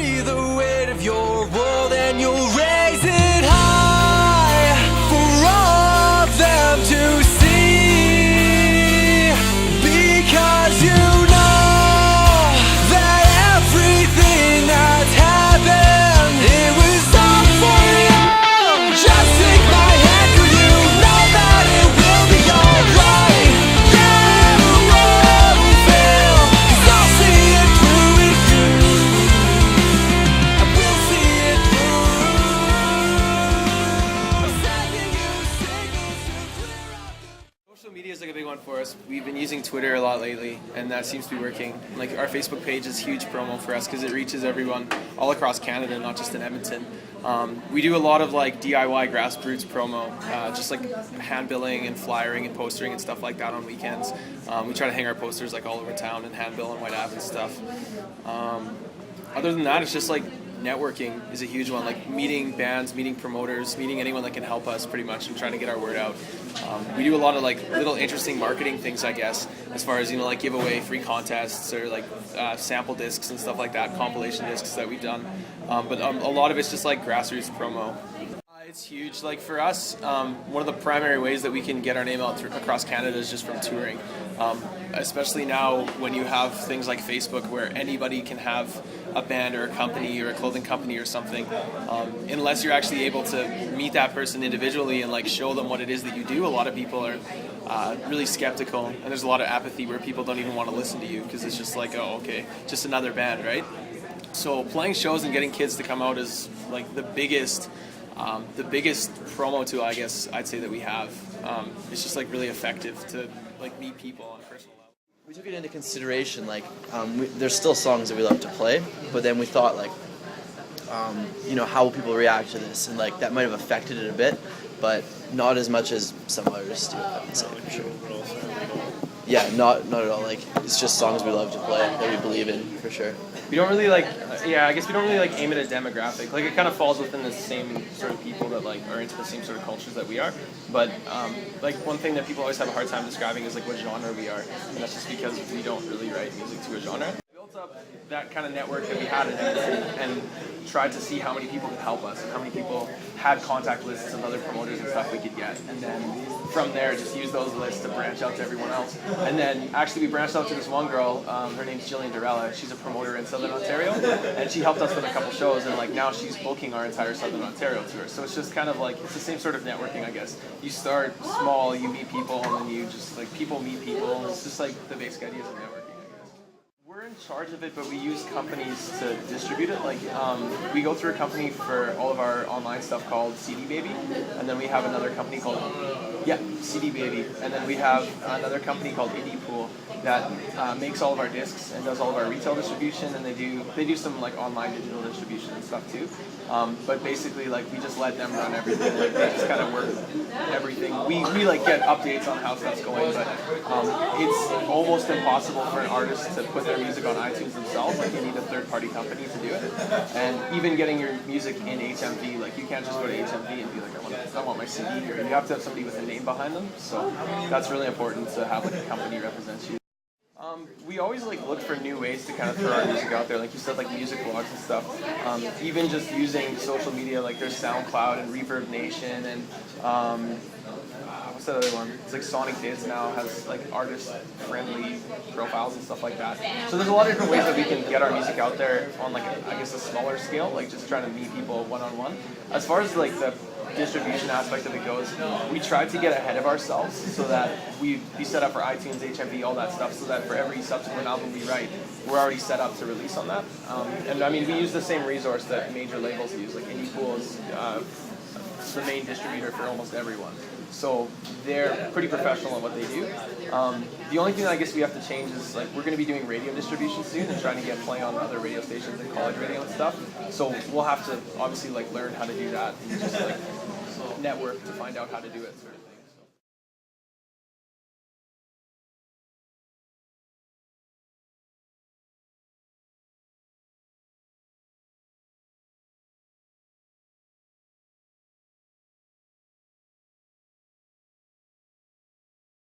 me the weight of your world and you'll raise it high for all of them to see, because you know that everything that's happened, it was all for you. Just take my hand for you, know that it will be alright. Yeah, the road will fail, 'cause I'll see it through with you. I will see it through. I'm sending you signals to clear out the Social media is like a big one for us. We've been using Twitter a lot lately, and that seems to be working. Like our Facebook page is huge promo for us because it reaches everyone all across Canada, not just in Edmonton. We do a lot of like DIY grassroots promo, just like hand billing and flyering and postering and stuff like that on weekends. We try to hang our posters like all over town and hand bill on White Ave and stuff. Other than that, it's just like networking is a huge one, like meeting bands, meeting promoters, meeting anyone that can help us pretty much and trying to get our word out. We do a lot of like little interesting marketing things, I guess, as far as, you know, like give away free contests or like sample discs and stuff like that, compilation discs that we've done. But a lot of it's just like grassroots promo. It's huge. Like for us, one of the primary ways that we can get our name out across Canada is just from touring. Especially now when you have things like Facebook where anybody can have a band or a company or a clothing company or something. Unless you're actually able to meet that person individually and like show them what it is that you do, a lot of people are really skeptical, and there's a lot of apathy where people don't even want to listen to you because it's just like, oh, okay, just another band, right? So playing shows and getting kids to come out is like the biggest promo tool, I guess I'd say, that we have. It's just like really effective to like meet people on a personal level. We took it into consideration, like, there's still songs that we love to play, but then we thought, like, how will people react to this? And, like, that might have affected it a bit, but not as much as some artists do, I would say, for sure. Yeah, not at all. Like, it's just songs we love to play that we believe in, for sure. We don't really like, I guess we don't really like aim at a demographic. Like it kind of falls within the same sort of people that like are into the same sort of cultures that we are. But like one thing that people always have a hard time describing is like what genre we are, and that's just because we don't really write music to a genre. We built up that kind of network that we had in Edmonton and tried to see how many people could help us and how many people had contact lists of other promoters and stuff we could get, and then from there just use those lists to branch out to everyone else. And then actually we branched out to this one girl, her name's Jillian Durella. She's a promoter in Southern Ontario, and she helped us with a couple shows, and like now she's booking our entire Southern Ontario tour. So it's just kind of like, it's the same sort of networking, I guess. You start small, you meet people, and then you just like people meet people, and it's just like the basic ideas of networking. We're in charge of it, but we use companies to distribute it. Like, we go through a company for all of our online stuff called CD Baby, and then we have another company called, CD Baby, and then we have another company called Indie Pool that makes all of our discs and does all of our retail distribution, and they do some like online digital distribution and stuff too. But basically, like, we just let them run everything. Like, they just kind of work everything. We like get updates on how stuff's going, but it's almost impossible for an artist to put their music on iTunes themselves. Like, you need a third-party company to do it. And even getting your music in HMV, like, you can't just go to HMV and be like, I want my CD here. You have to have somebody with a name behind them. So that's really important to have like a company represent you. We always like look for new ways to kind of throw our music out there, like you said, like music blogs and stuff. Even just using social media, like there's SoundCloud and Reverb Nation and what's that other one? It's like Sonic Diz now has like artist-friendly profiles and stuff like that. So there's a lot of different ways that we can get our music out there on like I guess a smaller scale, like just trying to meet people one-on-one. As far as like the distribution aspect of it goes, we tried to get ahead of ourselves so that we be set up for iTunes, HMV, all that stuff, so that for every subsequent album we write, we're already set up to release on that. And I mean, we use the same resource that major labels use. Like Indie Pool is the main distributor for almost everyone. So they're pretty professional at what they do. The only thing that I guess we have to change is like we're going to be doing radio distribution soon and trying to get play on other radio stations and college radio and stuff. So we'll have to obviously like learn how to do that and just like network to find out how to do it, sort of thing.